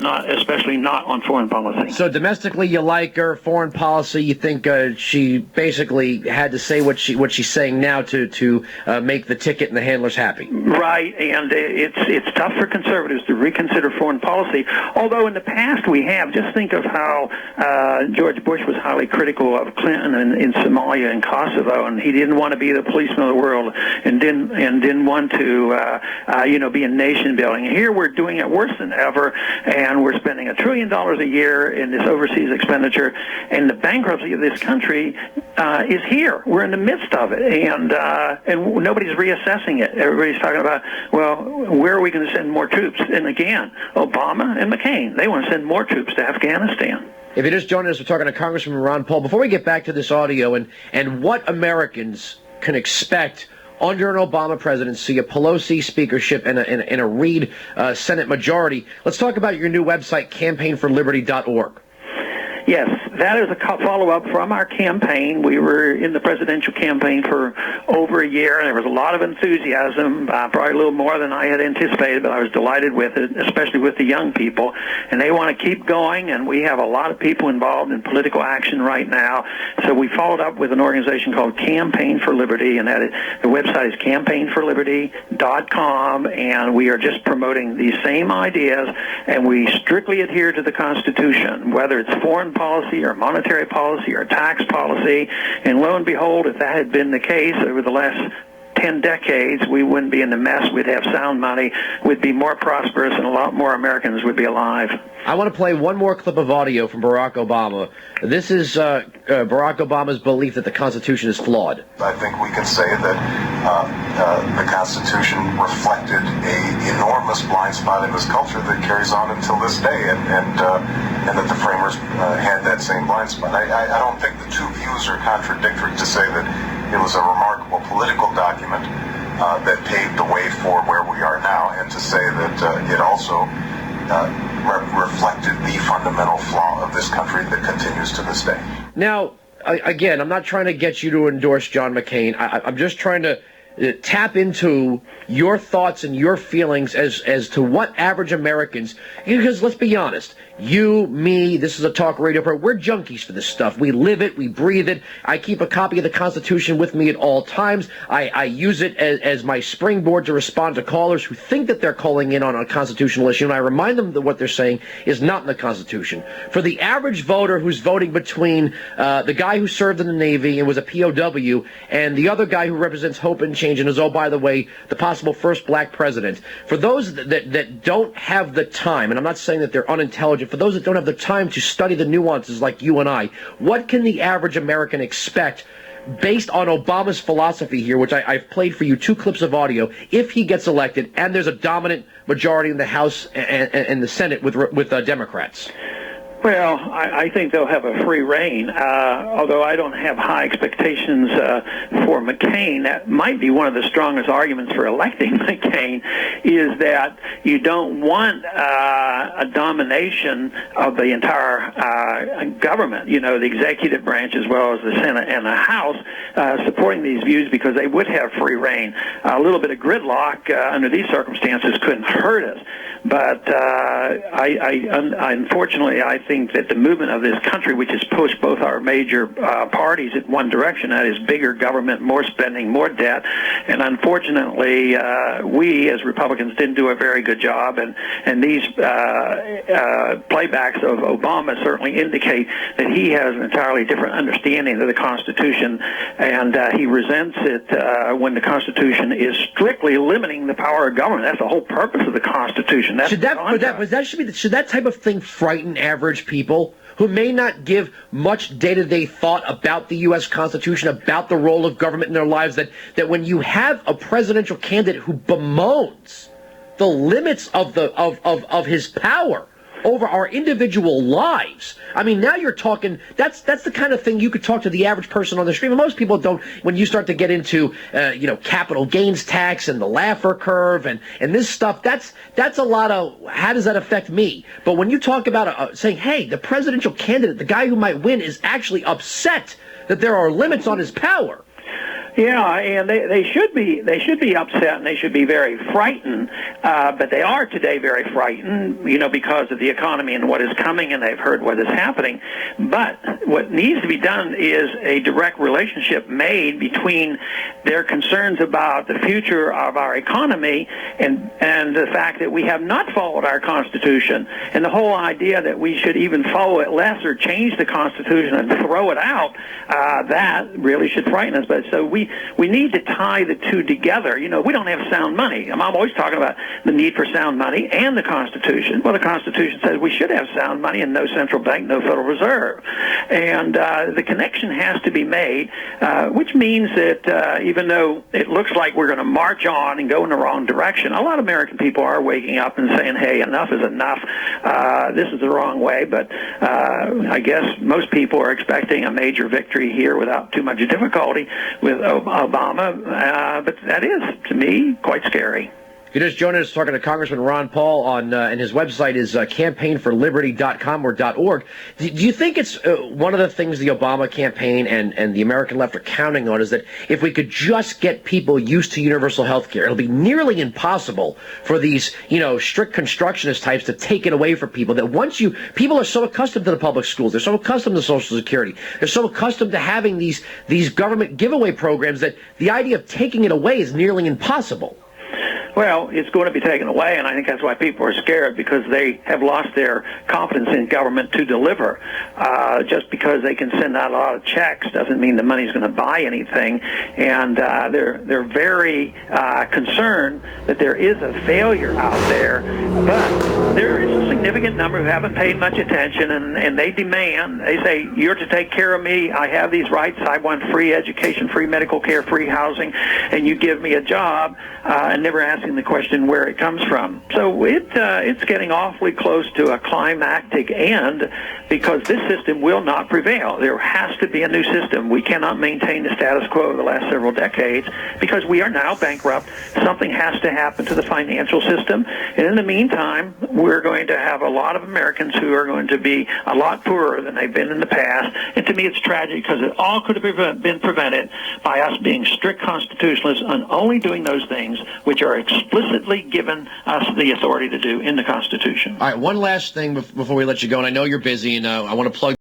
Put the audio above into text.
especially not on foreign policy. So domestically, you like her. Foreign policy, you think she basically had to say what she's saying now to make the ticket and the handlers happy. Right, and it's tough for conservatives to reconsider foreign policy. Although in the past we have. Just think of how George Bush was highly critical of Clinton in Somalia and Kosovo, and he didn't want to be the policeman of the world, and didn't want to be a nation building. Here we're doing it worse than ever, and we're spending $1 trillion a year in this overseas expenditure, and the bankruptcy of this country is here. We're in the midst of it, and nobody's reassessing it. Everybody's talking about, well, where are we going to send more troops? And again, Obama and McCain, they want to send more troops to Afghanistan. If you're just joining us, we're talking to Congressman Ron Paul. Before we get back to this audio and what Americans can expect under an Obama presidency, a Pelosi speakership, and a Reid Senate majority, let's talk about your new website, campaignforliberty.org. Yes, that is a follow-up from our campaign. We were in the presidential campaign for over a year, and there was a lot of enthusiasm, probably a little more than I had anticipated, but I was delighted with it, especially with the young people. And they want to keep going, and we have a lot of people involved in political action right now. So we followed up with an organization called Campaign for Liberty, and the website is campaignforliberty.com, and we are just promoting these same ideas, and we strictly adhere to the Constitution, whether it's foreign policy or monetary policy or tax policy. And lo and behold, if that had been the case over the last 10 decades, we wouldn't be in the mess. We'd have sound money. We'd be more prosperous, and a lot more Americans would be alive. I want to play one more clip of audio from Barack Obama. This is Barack Obama's belief that the Constitution is flawed. I think we can say that the Constitution reflected an enormous blind spot in this culture that carries on until this day, and that the framers had that same blind spot. I don't think the two views are contradictory to say that it was a remarkable political document that paved the way for where we are now, and to say that it also reflected the fundamental flaw of this country that continues to this day. Now, again, I'm not trying to get you to endorse John McCain. I'm just trying to tap into your thoughts and your feelings as to what average Americans, because let's be honest, you, me, this is a talk radio program, we're junkies for this stuff. We live it, we breathe it. I keep a copy of the Constitution with me at all times. I use it as my springboard to respond to callers who think that they're calling in on a constitutional issue, and I remind them that what they're saying is not in the Constitution. For the average voter who's voting between the guy who served in the Navy and was a POW and the other guy who represents hope and change and is, oh, by the way, the possible first black president, for those that don't have the time, and I'm not saying that they're unintelligent, for those that don't have the time to study the nuances like you and I, what can the average American expect based on Obama's philosophy here, which I've played for you 2 clips of audio, if he gets elected and there's a dominant majority in the House and the Senate with Democrats? Well, I think they'll have a free rein, although I don't have high expectations for McCain. That might be one of the strongest arguments for electing McCain, is that you don't want a domination of the entire government, the executive branch as well as the Senate and the House supporting these views, because they would have free rein. A little bit of gridlock under these circumstances couldn't hurt us. But unfortunately, I think that the movement of this country, which has pushed both our major parties in one direction, that is bigger government, more spending, more debt, and unfortunately, we as Republicans didn't do a very good job, and these playbacks of Obama certainly indicate that he has an entirely different understanding of the Constitution, and he resents it when the Constitution is strictly limiting the power of government. That's the whole purpose of the Constitution. Should that type of thing frighten average people who may not give much day-to-day thought about the U.S. Constitution, about the role of government in their lives, that when you have a presidential candidate who bemoans the limits of his power over our individual lives. I mean, now you're talking, that's the kind of thing you could talk to the average person on the street. And most people don't, when you start to get into, capital gains tax and the Laffer curve and this stuff, that's a lot of, how does that affect me? But when you talk about saying, hey, the presidential candidate, the guy who might win, is actually upset that there are limits on his power. Yeah, and they should be upset and they should be very frightened, but they are today very frightened, because of the economy and what is coming, and they've heard what is happening. But what needs to be done is a direct relationship made between their concerns about the future of our economy and the fact that we have not followed our Constitution, and the whole idea that we should even follow it less or change the Constitution and throw it out. That really should frighten us. But so we need to tie the two together. We don't have sound money. I'm always talking about the need for sound money and the Constitution. Well, the Constitution says we should have sound money and no central bank, no Federal Reserve. And the connection has to be made, which means that even though it looks like we're going to march on and go in the wrong direction, a lot of American people are waking up and saying, hey, enough is enough. This is the wrong way. But I guess most people are expecting a major victory here without too much difficulty with Obama, but that is, to me, quite scary. You just joined us talking to Congressman Ron Paul on, and his website is campaignforliberty.com or .org. Do you think it's one of the things the Obama campaign and the American left are counting on is that if we could just get people used to universal health care, it'll be nearly impossible for these, strict constructionist types to take it away from people, that people are so accustomed to the public schools, they're so accustomed to Social Security, they're so accustomed to having these government giveaway programs that the idea of taking it away is nearly impossible. Well, it's going to be taken away, and I think that's why people are scared, because they have lost their confidence in government to deliver. Just because they can send out a lot of checks doesn't mean the money's going to buy anything, and they're very concerned that there is a failure out there. But there is a significant number who haven't paid much attention, and they demand, they say, you're to take care of me, I have these rights, I want free education, free medical care, free housing, and you give me a job, and never asking the question where it comes from. So it's getting awfully close to a climactic end, because this system will not prevail. There has to be a new system. We cannot maintain the status quo of the last several decades, because we are now bankrupt. Something has to happen to the financial system, and in the meantime, we're going to have a lot of Americans who are going to be a lot poorer than they've been in the past. And to me, it's tragic, because it all could have been prevented by us being strict constitutionalists and only doing those things which are explicitly given us the authority to do in the Constitution. All right, one last thing before we let you go, and I know you're busy, and I want to plug